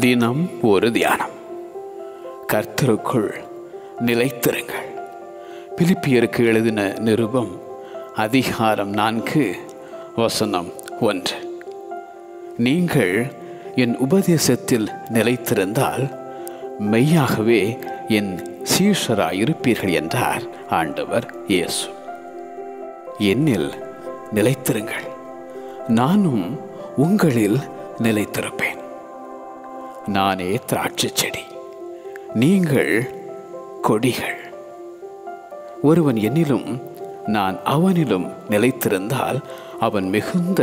தினம் ஒரு தியானம். கர்த்தருக்குள் நிலைத்திருங்கள். பிலிப்பியருக்கு எழுதின நிருபம் அதிகாரம் 4 வசனம் 1. நீங்கள் என் உபதேசத்தில் நிலைத்திருந்தால் மெய்யாகவே என் சீஷராயிருப்பீர்கள் என்றார் ஆண்டவர் இயேசு. என்னில் நிலைத்திருங்கள், நானும் உங்களில் நிலைத்திருப்பேன். நானே திராட்சை செடி, நீங்கள் கொடிகள். ஒருவன் என்னிலும் நான் அவனிலும் நிலைத்திருந்தால் அவன் மிகுந்த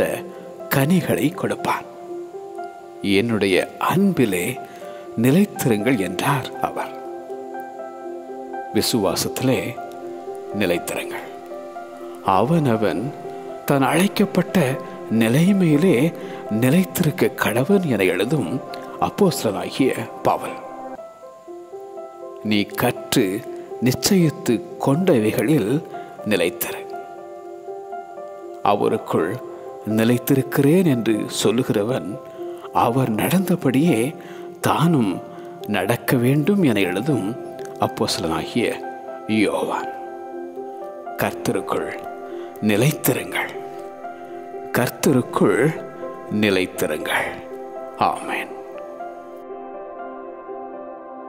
கனிகளை கொடுப்பான். என்னுடைய அன்பிலே நிலைத்திருங்கள் என்றார் அவர். விசுவாசத்திலே நிலைத்திருங்கள். அவனவன் தான் அழைக்கப்பட்ட நிலைமையிலே நிலைத்திருக்க கடவன் என எழுதும் அப்போஸ்தலனாகிய பவுல். நீ கற்று நிச்சயித்து கொண்டவைகளில் நிலைத்திரு. அவருக்குள் நிலைத்திருக்கிறேன் என்று சொல்லுகிறவன் அவர் நடந்தபடியே தானும் நடக்க வேண்டும் என எழுதும் அப்போஸ்தலனாகிய யோவான். கர்த்தருக்குள் நிலைத்திருங்கள், கர்த்தருக்குள் நிலைத்திருங்கள். ஆமென்.